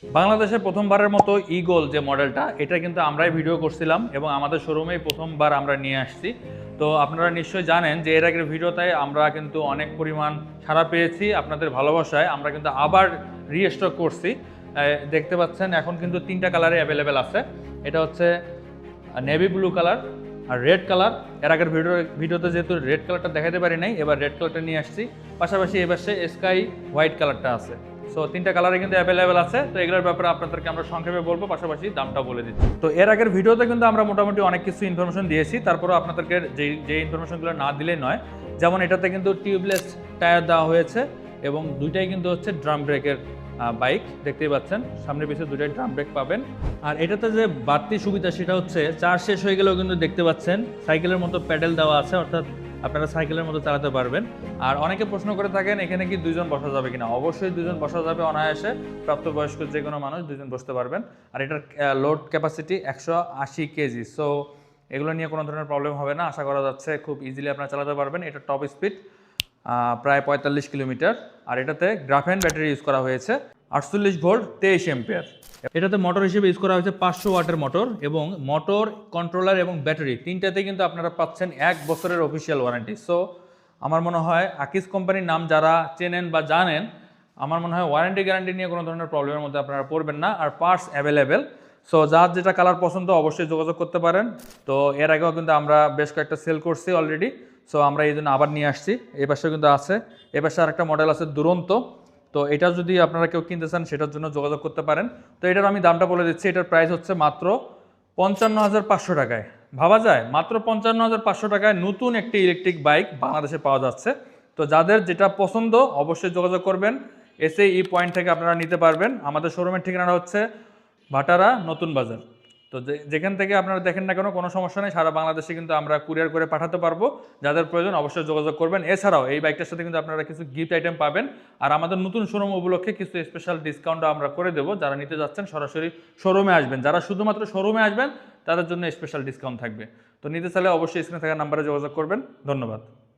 বাংলাদেশে প্রথমবারের মতো ইগল যে মডেলটা, এটা কিন্তু আমরাই ভিডিও করছিলাম এবং আমাদের শোরুমেই প্রথমবার আমরা নিয়ে আসছি। তো আপনারা নিশ্চয়ই জানেন যে এর আগের ভিডিওতে আমরা কিন্তু অনেক পরিমাণ সাড়া পেয়েছি আপনাদের ভালোবাসায়। আমরা কিন্তু আবার রিস্টক করছি। দেখতে পাচ্ছেন এখন কিন্তু 3টা কালারে অ্যাভেলেবেল আছে। এটা হচ্ছে নেভি ব্লু কালার আর রেড কালার। এর আগের ভিডিওতে যেহেতু রেড কালারটা দেখাতে পারি নাই, এবার রেড কালারটা নিয়ে আসছি। পাশাপাশি এবার সে স্কাই হোয়াইট কালারটা আছে। সো 3টা কালারে কিন্তু অ্যাভেলেবেল আছে। তো এগুলোর ব্যাপারে আপনাদেরকে আমরা সংক্ষেপে বলবো, পাশাপাশি দামটা বলে দিচ্ছি। তো এর আগের ভিডিওতে কিন্তু আমরা মোটামুটি অনেক কিছু ইনফরমেশন দিয়েছি, তারপরেও আপনাদেরকে যে ইনফরমেশনগুলো না দিলেই নয়। যেমন এটাতে কিন্তু টিউবলেস টায়ার দেওয়া হয়েছে এবং দুইটাই কিন্তু হচ্ছে ড্রাম ব্রেকের বাইক। দেখতেই পাচ্ছেন সামনে পিছনে দুইটাই ড্রাম ব্রেক পাবেন। আর এটাতে যে বাড়তি সুবিধা সেটা হচ্ছে চার্জ শেষ হয়ে গেলেও কিন্তু দেখতে পাচ্ছেন সাইকেলের মতো প্যাডেল দেওয়া আছে, অর্থাৎ আপনারা সাইকেলের মতো চালাতে পারবেন। আর অনেকে প্রশ্ন করে থাকেন এখানে কি দুইজন বসা যাবে কিনা। অবশ্যই দুইজন বসা যাবে অনায়াসে, প্রাপ্তবয়স্ক যে কোনো মানুষ দুইজন বসতে পারবেন। আর এটার লোড ক্যাপাসিটি 180 কেজি। সো এগুলো নিয়ে কোনো ধরনের প্রবলেম হবে না, আশা করা যাচ্ছে খুব ইজিলি আপনারা চালাতে পারবেন। এটা টপ স্পিড প্রায় 45 কিলোমিটার। আর এটাতে গ্রাফেন ব্যাটারি ইউজ করা হয়েছে 48 ভোল্ট 23 এম্পিয়ার। এটাতে মোটর হিসেবে ইউজ করা হয়েছে 500 ওয়াটের মোটর, এবং মোটর, কন্ট্রোলার এবং ব্যাটারি তিনটাতে কিন্তু আপনারা পাচ্ছেন 1 বছরের অফিসিয়াল ওয়ারেন্টি। সো আমার মনে হয় আকিজ কোম্পানির নাম যারা চেনেন বা জানেন, আমার মনে হয় ওয়ারেন্টি গ্যারান্টি নিয়ে কোনো ধরনের প্রবলেমের মধ্যে আপনারা পড়বেন না। Are parts available. সো যার যেটা কালার পছন্দ অবশ্যই যোগাযোগ করতে পারেন। তো এর আগেও কিন্তু আমরা বেশ কয়েকটা সেল করছি অলরেডি। সো আমরা এই জন্য আবার নিয়ে আসছি। এই পাশে কিন্তু আছে, এ পাশে আরেকটা মডেল আছে দুরন্ত। তো এটা যদি আপনারা কেউ কিনতে চান সেটার জন্য যোগাযোগ করতে পারেন। তো এটার আমি দামটা বলে দিচ্ছি। এটার প্রাইস হচ্ছে মাত্র 55,500 টাকায়। ভাবা যায়, মাত্র 55,500 টাকায় নতুন একটি ইলেকট্রিক বাইক বাংলাদেশে পাওয়া যাচ্ছে। তো যাদের যেটা পছন্দ অবশ্যই যোগাযোগ করবেন। এসে ই পয়েন্ট থেকে আপনারা নিতে পারবেন। আমাদের শোরুমের ঠিকানা হচ্ছে ভাটারা নতুন বাজার। তো যেখান থেকে আপনারা দেখেন না কেন কোনো সমস্যা নেই, সারা বাংলাদেশে কিন্তু আমরা কুরিয়ার করে পাঠাতে পারবো। যাদের প্রয়োজন অবশ্যই যোগাযোগ করবেন। এছাড়াও এই বাইকটার সাথে কিন্তু আপনারা কিছু গিফট আইটেম পাবেন। আর আমাদের নতুন শোরুম উপলক্ষে কিছু স্পেশাল ডিসকাউন্ট আমরা করে দেবো। যারা নিতে যাচ্ছেন সরাসরি শোরুমে আসবেন, যারা শুধুমাত্র শোরুমে আসবেন তাদের জন্য স্পেশাল ডিসকাউন্ট থাকবে। তো নিতে চাইলে অবশ্যই স্ক্রিনে থাকা নাম্বারে যোগাযোগ করবেন। ধন্যবাদ।